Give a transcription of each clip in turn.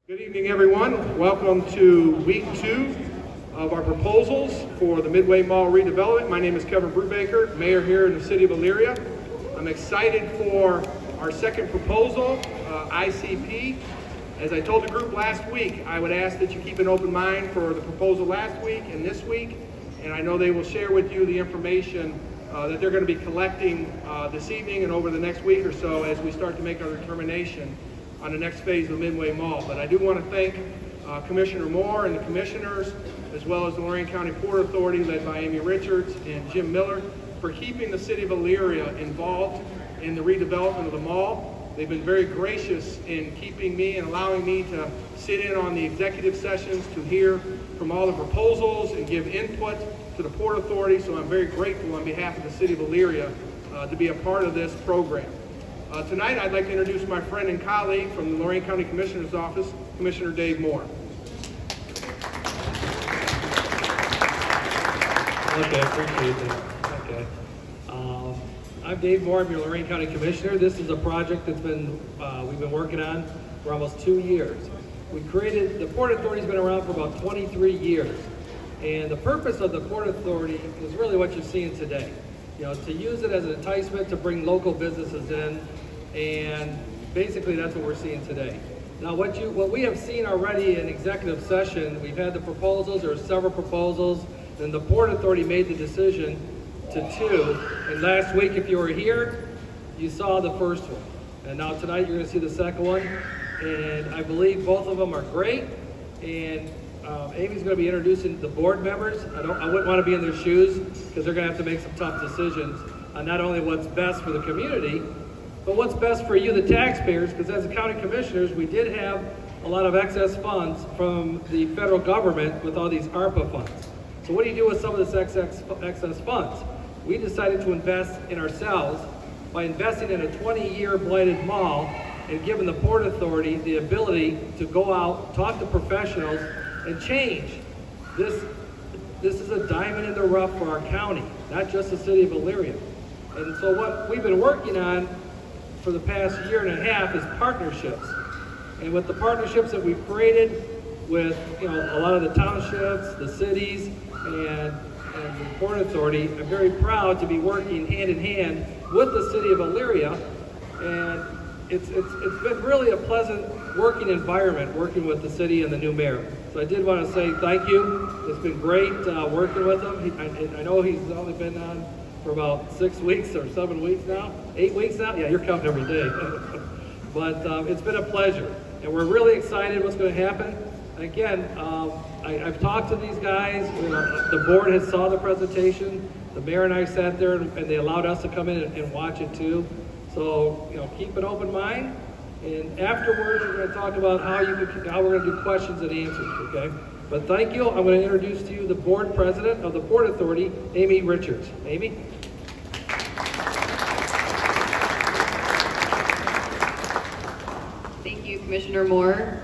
Good evening, everyone. Welcome to week 2 of our proposals for the Midway Mall redevelopment. My name is Kevin Brubaker, mayor here in the city of Elyria. I'm excited for our second proposal, ICP. As I told the group last week, I would ask that you keep an open mind for the proposal last week and this week, and I know they will share with you the information that they're going to be collecting this evening and over the next week or so as we start to make our determination on the next phase of Midway Mall. But I do want to thank Commissioner Moore and the commissioners, as well as the Lorain County Port Authority led by Amy Richards and Jim Miller, for keeping the city of Elyria involved in the redevelopment of the mall. They've been very gracious in keeping me and allowing me to sit in on the executive sessions to hear from all the proposals and give input to the Port Authority. So I'm very grateful on behalf of the city of Elyria to be a part of this program. Tonight, I'd like to introduce my friend and colleague from the Lorain County Commissioner's Office, Commissioner Dave Moore. Okay, appreciate that. Okay. I'm Dave Moore, I'm your Lorain County Commissioner. This is a project that's we've been working on for almost 2 years. The Port Authority's been around for about 23 years. And the purpose of the Port Authority is really what you're seeing today. To use it as an enticement to bring local businesses in, and basically that's what we're seeing today. Now what we have seen already in executive session, we've had the proposals, there are several proposals, and the Port Authority made the decision to 2, and last week if you were here, you saw the first one. And now tonight you're gonna see the second one, and I believe both of them are great, and Amy's going to be introducing the board members. I wouldn't want to be in their shoes because they're going to have to make some tough decisions on not only what's best for the community, but what's best for you, the taxpayers, because as the county commissioners, we did have a lot of excess funds from the federal government with all these ARPA funds. So what do you do with some of this excess funds? We decided to invest in ourselves by investing in a 20-year blighted mall and giving the Port Authority the ability to go out, talk to professionals, and change. This is a diamond in the rough for our county, not just the city of Elyria. And so what we've been working on for the past year and a half is partnerships. And with the partnerships that we've created with a lot of the townships, the cities, and the Port Authority, I'm very proud to be working hand in hand with the city of Elyria. And it's been really a pleasant working environment working with the city and the new mayor. So I did want to say thank you. It's been great working with him. I know he's only been on for about 6 weeks or 7 weeks now, 8 weeks now. Yeah, you're coming every day. But it's been a pleasure, and we're really excited what's going to happen. Again, I've talked to these guys. The board has saw the presentation. The mayor and I sat there, and they allowed us to come in and watch it too. So keep an open mind. And afterwards, we're going to talk about how we're going to do questions and answers, okay? But thank you. I'm going to introduce to you the board president of the Port Authority, Amy Richards. Amy? Thank you, Commissioner Moore.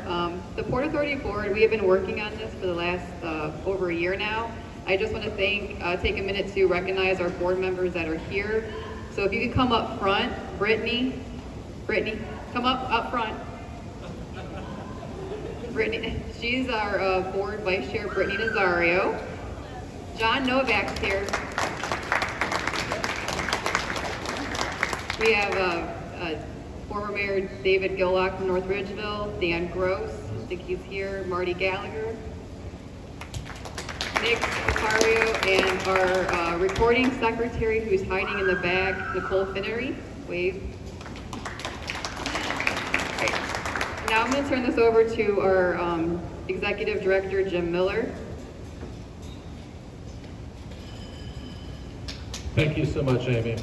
The Port Authority Board, we have been working on this for the last over a year now. I just want to take a minute to recognize our board members that are here. So if you could come up front, Brittany, come up front. Brittany, she's our board vice chair, Brittany Nazario. John Novak's here. We have former Mayor David Gillock from North Ridgeville, Dan Gross, I think he's here, Marty Gallagher, Nick Vicario, and our recording secretary who's hiding in the back, Nicole Finnery. Wave. Now I'm going to turn this over to our Executive Director, Jim Miller. Thank you so much, Amy.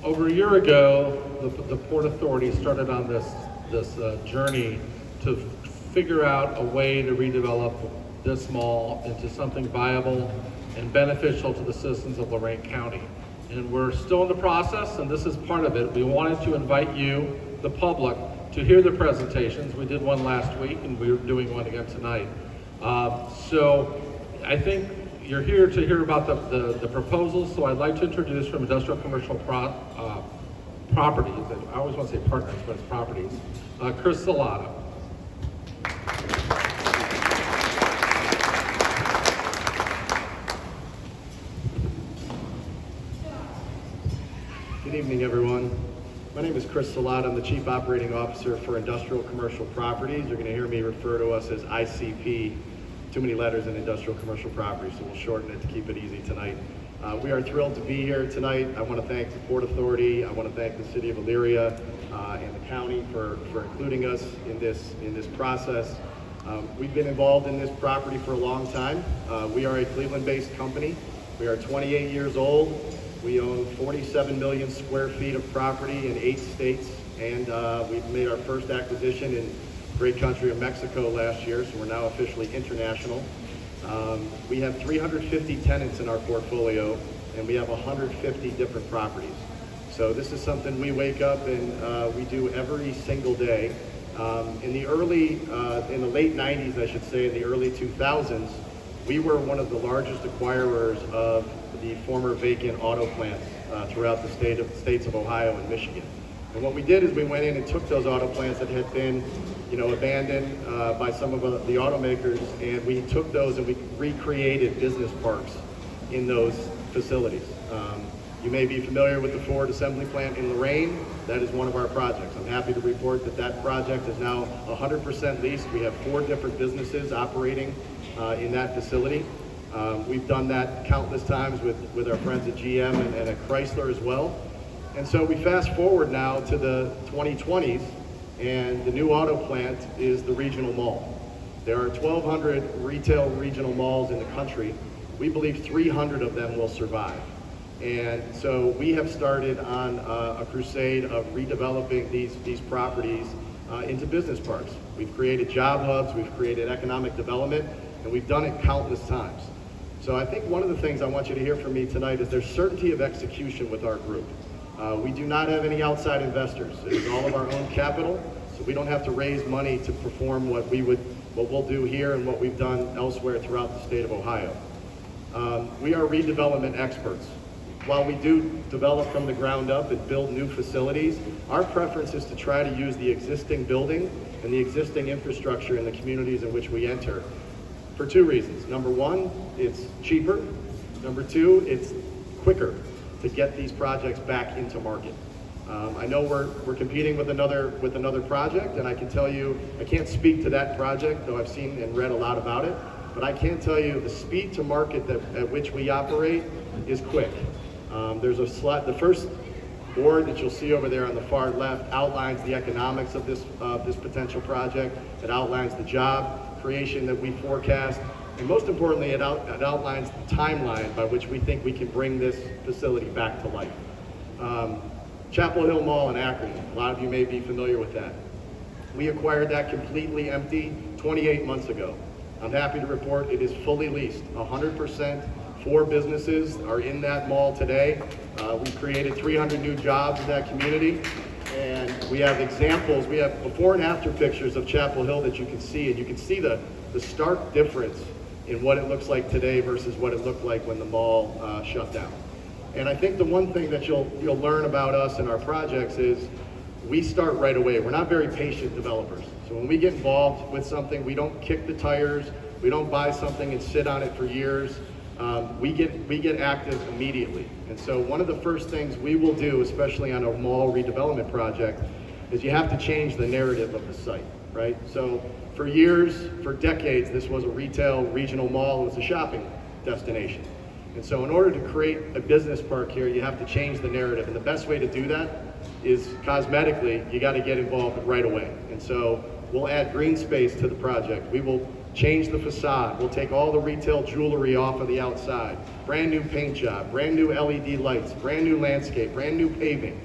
Over a year ago, the Port Authority started on this journey to figure out a way to redevelop this mall into something viable and beneficial to the citizens of Lorain County. And we're still in the process, and this is part of it. We wanted to invite you, the public, to hear the presentations. We did one last week, and we're doing one again tonight. So I think you're here to hear about the proposals, so I'd like to introduce from Industrial Commercial Properties, I always want to say partners, but it's properties, Chris Salata. Good evening, everyone. My name is Chris Salat. I'm the Chief Operating Officer for Industrial Commercial Properties. You're going to hear me refer to us as ICP. Too many letters in Industrial Commercial Properties, so we'll shorten it to keep it easy tonight. We are thrilled to be here tonight. I want to thank the Port Authority. I want to thank the City of Elyria and the county for including us in this process. We've been involved in this property for a long time. We are a Cleveland-based company. We are 28 years old. We own 47 million square feet of property in 8 states, and we've made our first acquisition in great country of Mexico last year, so we're now officially international. We have 350 tenants in our portfolio, and we have 150 different properties. So this is something we wake up and we do every single day. In the late 90s, I should say, in the early 2000s, we were one of the largest acquirers of the former vacant auto plants throughout the states of Ohio and Michigan. And what we did is we went in and took those auto plants that had been, abandoned by some of the automakers, and we took those and we recreated business parks in those facilities. You may be familiar with the Ford assembly plant in Lorain. That is one of our projects. I'm happy to report that that project is now 100% leased. We have 4 different businesses operating in that facility. We've done that countless times with our friends at GM and at Chrysler as well. And so we fast forward now to the 2020s, and the new auto plant is the regional mall. There are 1,200 retail regional malls in the country. We believe 300 of them will survive. And so we have started on a crusade of redeveloping these properties into business parks. We've created job hubs, we've created economic development, and we've done it countless times. So I think one of the things I want you to hear from me tonight is there's certainty of execution with our group. We do not have any outside investors. It is all of our own capital, so we don't have to raise money to perform what we'll do here and what we've done elsewhere throughout the state of Ohio. We are redevelopment experts. While we do develop from the ground up and build new facilities, our preference is to try to use the existing building and the existing infrastructure in the communities in which we enter for 2 reasons. Number 1, it's cheaper. Number 2, it's quicker to get these projects back into market. I know we're competing with another project, and I can tell you, I can't speak to that project, though I've seen and read a lot about it, but I can tell you the speed to market at which we operate is quick. There's a slide, the first board that you'll see over there on the far left outlines the economics of this potential project. It outlines the job creation that we forecast, and most importantly, it outlines the timeline by which we think we can bring this facility back to life. Chapel Hill Mall in Akron, a lot of you may be familiar with that. We acquired that completely empty 28 months ago. I'm happy to report it is fully leased, 100%. 4 businesses are in that mall today. We created 300 new jobs in that community, and we have examples. We have before and after pictures of Chapel Hill that you can see, and you can see the stark difference in what it looks like today versus what it looked like when the mall shut down. And I think the one thing that you'll learn about us and our projects is we start right away. We're not very patient developers. So when we get involved with something, we don't kick the tires. We don't buy something and sit on it for years. We get active immediately. And so one of the first things we will do, especially on a mall redevelopment project, is you have to change the narrative of the site, right? So for years, for decades, this was a retail regional mall. It was a shopping destination. And so in order to create a business park here, you have to change the narrative. And the best way to do that is cosmetically, you got to get involved right away. And so we'll add green space to the project. We will change the facade. We'll take all the retail jewelry off of the outside. Brand new paint job, brand new LED lights, brand new landscape, brand new paving.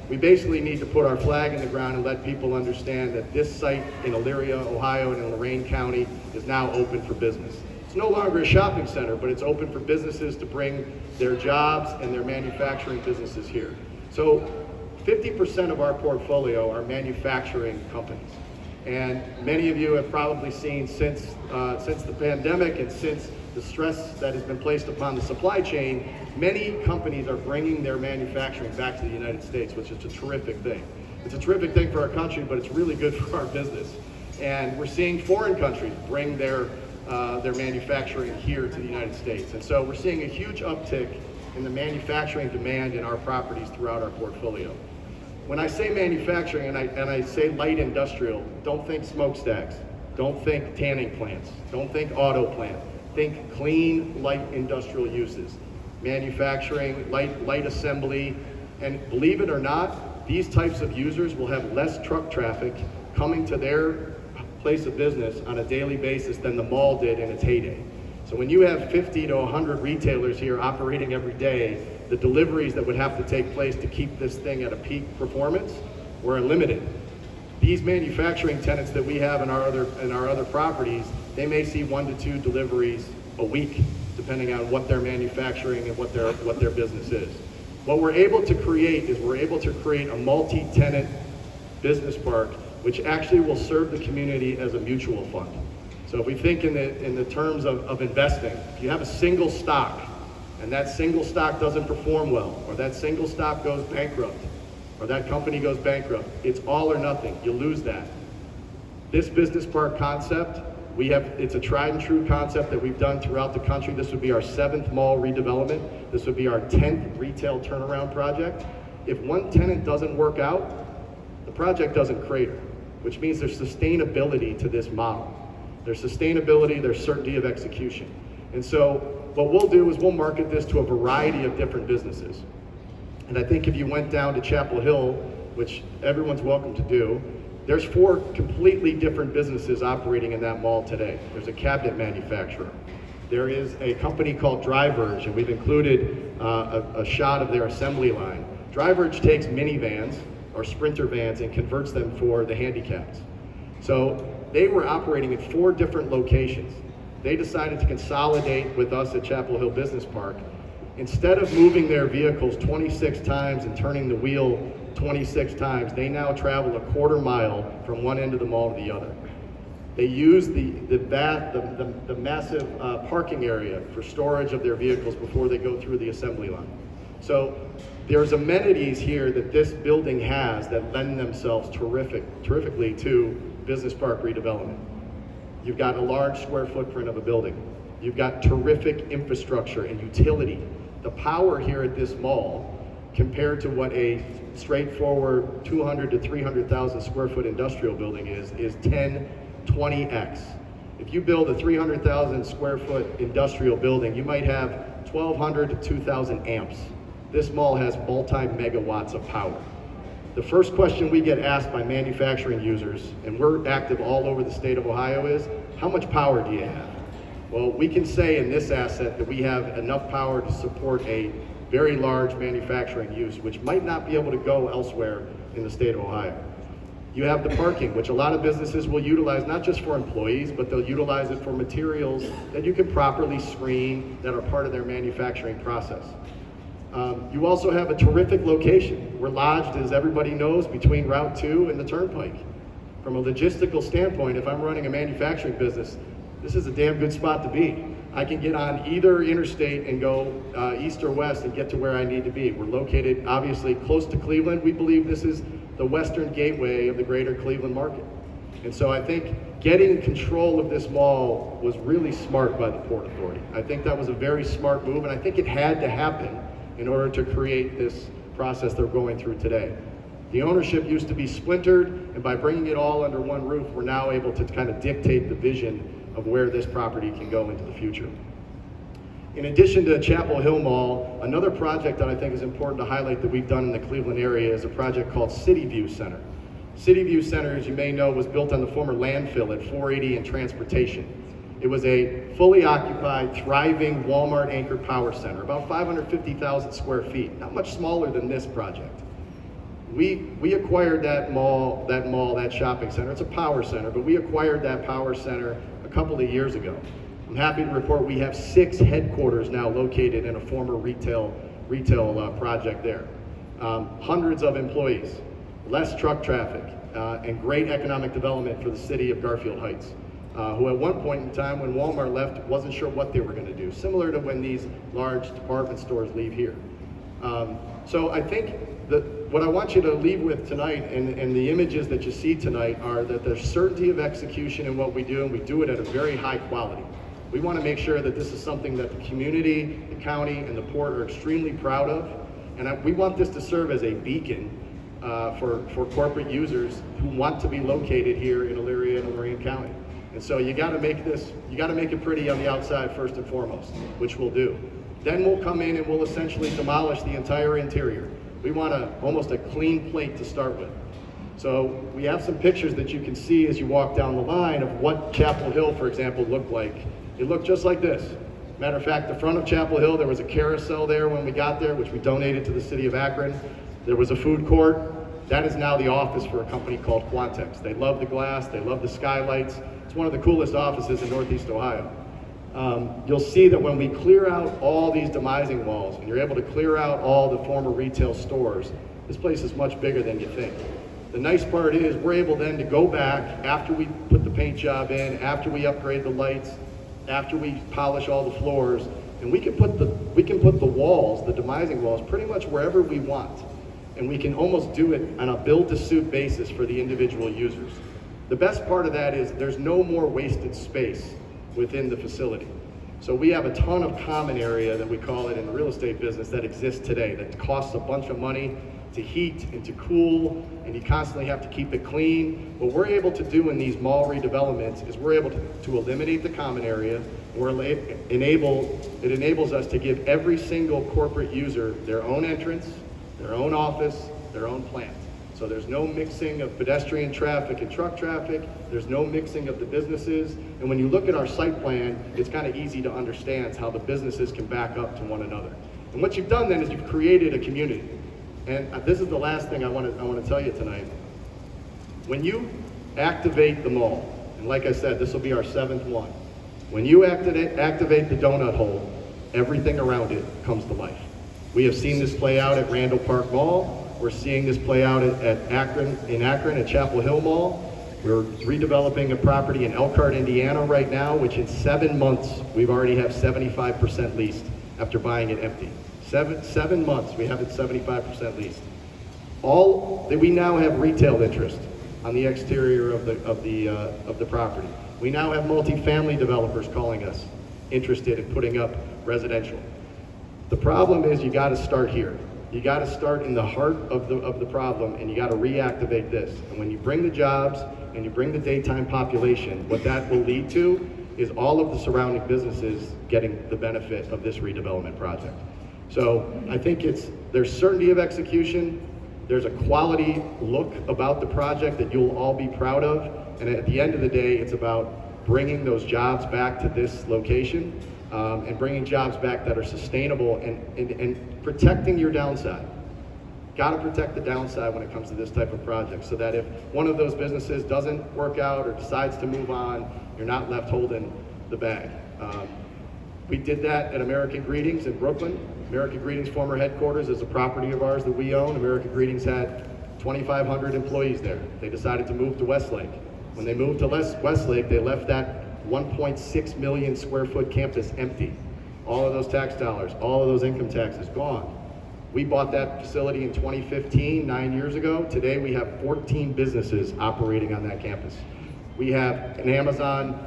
We basically need to put our flag in the ground and let people understand that this site in Elyria, Ohio, and in Lorain County is now open for business. It's no longer a shopping center, but it's open for businesses to bring their jobs and their manufacturing businesses here. So 50% of our portfolio are manufacturing companies. And many of you have probably seen since the pandemic and since the stress that has been placed upon the supply chain, many companies are bringing their manufacturing back to the United States, which is a terrific thing. It's a terrific thing for our country, but it's really good for our business. And we're seeing foreign countries bring their manufacturing here to the United States. And so we're seeing a huge uptick in the manufacturing demand in our properties throughout our portfolio. When I say manufacturing and I say light industrial, don't think smokestacks, don't think tanning plants, don't think auto plant. Think clean, light industrial uses. Manufacturing, light assembly, and believe it or not, these types of users will have less truck traffic coming to their place of business on a daily basis than the mall did in its heyday. So when you have 50 to 100 retailers here operating every day, the deliveries that would have to take place to keep this thing at a peak performance were unlimited. These manufacturing tenants that we have in our other properties, they may see 1 to 2 deliveries a week, depending on what they're manufacturing and what their business is. What we're able to create is we're able to create a multi-tenant business park, which actually will serve the community as a mutual fund. So if we think in the terms of investing, if you have a single stock and that single stock doesn't perform well, or that single stock goes bankrupt, or that company goes bankrupt, it's all or nothing. You lose that. This business park concept, it's a tried and true concept that we've done throughout the country. This would be our 7th mall redevelopment. This would be our 10th retail turnaround project. If one tenant doesn't work out, the project doesn't crater, which means there's sustainability to this model. There's sustainability, there's certainty of execution. And so what we'll do is we'll market this to a variety of different businesses. And I think if you went down to Chapel Hill, which everyone's welcome to do, there's 4 completely different businesses operating in that mall today. There's a cabinet manufacturer. There is a company called Driverge, and we've included a shot of their assembly line. Driverge takes minivans or Sprinter vans and converts them for the handicapped. So they were operating at 4 different locations. They decided to consolidate with us at Chapel Hill Business Park. Instead of moving their vehicles 26 times and turning the wheel 26 times, they now travel a quarter mile from one end of the mall to the other. They use the massive parking area for storage of their vehicles before they go through the assembly line. So there's amenities here that this building has that lend themselves terrifically to business park redevelopment. You've got a large square footprint of a building. You've got terrific infrastructure and utility. The power here at this mall, compared to what a straightforward 200 to 300,000 square foot industrial building is 10, 20x. If you build a 300,000 square foot industrial building, you might have 1,200 to 2,000 amps. This mall has multi-megawatts of power. The first question we get asked by manufacturing users, and we're active all over the state of Ohio, is, how much power do you have? Well, we can say in this asset that we have enough power to support a very large manufacturing use, which might not be able to go elsewhere in the state of Ohio. You have the parking, which a lot of businesses will utilize not just for employees, but they'll utilize it for materials that you can properly screen that are part of their manufacturing process. You also have a terrific location. We're lodged, as everybody knows, between Route 2 and the Turnpike. From a logistical standpoint, if I'm running a manufacturing business, this is a damn good spot to be. I can get on either interstate and go east or west and get to where I need to be. We're located, obviously, close to Cleveland. We believe this is the western gateway of the greater Cleveland market. And so I think getting control of this mall was really smart by the Port Authority. I think that was a very smart move, and I think it had to happen in order to create this process they're going through today. The ownership used to be splintered, and by bringing it all under one roof, we're now able to kind of dictate the vision of where this property can go into the future. In addition to Chapel Hill Mall, another project that I think is important to highlight that we've done in the Cleveland area is a project called City View Center. City View Center, as you may know, was built on the former landfill at 480 and Transportation. It was a fully occupied, thriving Walmart-anchored power center, about 550,000 square feet, not much smaller than this project. We acquired that shopping center. It's a power center, but we acquired that power center a couple of years ago. I'm happy to report we have 6 headquarters now located in a former retail project there. Hundreds of employees, less truck traffic, and great economic development for the city of Garfield Heights, who at one point in time when Walmart left wasn't sure what they were going to do, similar to when these large department stores leave here. So I think what I want you to leave with tonight and the images that you see tonight are that there's certainty of execution in what we do, and we do it at a very high quality. We want to make sure that this is something that the community, the county, and the port are extremely proud of. And we want this to serve as a beacon for corporate users who want to be located here in Elyria and Lorain County. And so you got to make it pretty on the outside first and foremost, which we'll do. Then we'll come in and we'll essentially demolish the entire interior. We want almost a clean plate to start with. So we have some pictures that you can see as you walk down the line of what Chapel Hill, for example, looked like. It looked just like this. Matter of fact, the front of Chapel Hill, there was a carousel there when we got there, which we donated to the city of Akron. There was a food court. That is now the office for a company called Quantex. They love the glass, they love the skylights. It's one of the coolest offices in Northeast Ohio. You'll see that when we clear out all these demising walls, and you're able to clear out all the former retail stores, this place is much bigger than you think. The nice part is we're able then to go back after we put the paint job in, after we upgrade the lights, after we polish all the floors, and we can put the walls, the demising walls, pretty much wherever we want. And we can almost do it on a build-to-suit basis for the individual users. The best part of that is there's no more wasted space within the facility. So we have a ton of common area that we call it in the real estate business that exists today that costs a bunch of money to heat and to cool, and you constantly have to keep it clean. What we're able to do in these mall redevelopments is we're able to eliminate the common area. It enables us to give every single corporate user their own entrance, their own office, their own plant. So there's no mixing of pedestrian traffic and truck traffic. There's no mixing of the businesses. And when you look at our site plan, it's kind of easy to understand how the businesses can back up to one another. And what you've done then is you've created a community. And this is the last thing I want to tell you tonight. When you activate the mall, and like I said, this will be our 7th one. When you activate the donut hole, everything around it comes to life. We have seen this play out at Randall Park Mall. We're seeing this play out at Akron at Chapel Hill Mall. We're redeveloping a property in Elkhart, Indiana right now, which in 7 months, we've already have 75% leased after buying it empty. 7 months, we have it 75% leased. We now have retail interest on the exterior of the property. We now have multifamily developers calling us, interested in putting up residential. The problem is you got to start here. You got to start in the heart of the problem, and you got to reactivate this. And when you bring the jobs and you bring the daytime population, what that will lead to is all of the surrounding businesses getting the benefit of this redevelopment project. So I think there's certainty of execution, there's a quality look about the project that you'll all be proud of, and at the end of the day, it's about bringing those jobs back to this location, and bringing jobs back that are sustainable and protecting your downside. Got to protect the downside when it comes to this type of project, so that if one of those businesses doesn't work out or decides to move on, you're not left holding the bag. We did that at American Greetings in Brooklyn. American Greetings former headquarters is a property of ours that we own. American Greetings had 2,500 employees there. They decided to move to Westlake. When they moved to Westlake, they left that 1.6 million square foot campus empty. All of those tax dollars, all of those income taxes gone. We bought that facility in 2015, 9 years ago. Today we have 14 businesses operating on that campus. We have an Amazon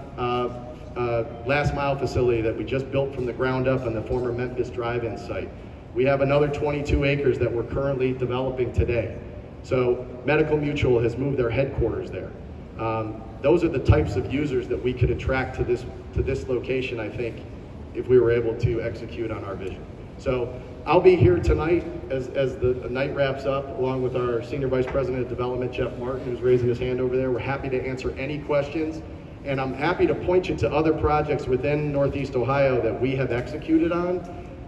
last mile facility that we just built from the ground up on the former Memphis drive-in site. We have another 22 acres that we're currently developing today. So Medical Mutual has moved their headquarters there. Those are the types of users that we could attract to this location, I think, if we were able to execute on our vision. So I'll be here tonight as the night wraps up, along with our Senior Vice President of Development, Jeff Martin, who's raising his hand over there. We're happy to answer any questions, and I'm happy to point you to other projects within Northeast Ohio that we have executed on,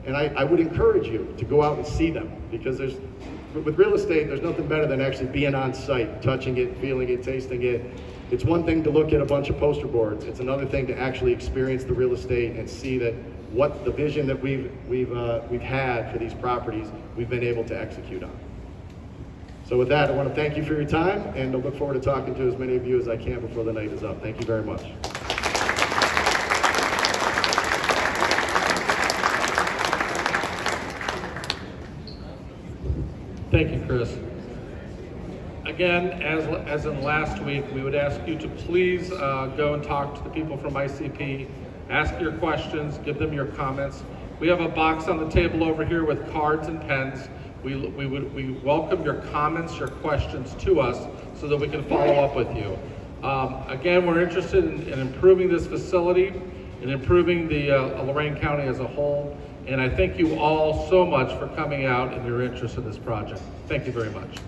and I would encourage you to go out and see them, because with real estate, there's nothing better than actually being on site, touching it, feeling it, tasting it. It's one thing to look at a bunch of poster boards. It's another thing to actually experience the real estate and see that what the vision that we've had for these properties, we've been able to execute on. So with that, I want to thank you for your time, and I look forward to talking to as many of you as I can before the night is up. Thank you very much. Thank you, Chris. Again, as in last week, we would ask you to please go and talk to the people from ICP. Ask your questions, give them your comments. We have a box on the table over here with cards and pens. We welcome your comments, your questions to us so that we can follow up with you. Again, we're interested in improving this facility and improving the Lorain County as a whole. And I thank you all so much for coming out and your interest in this project. Thank you very much.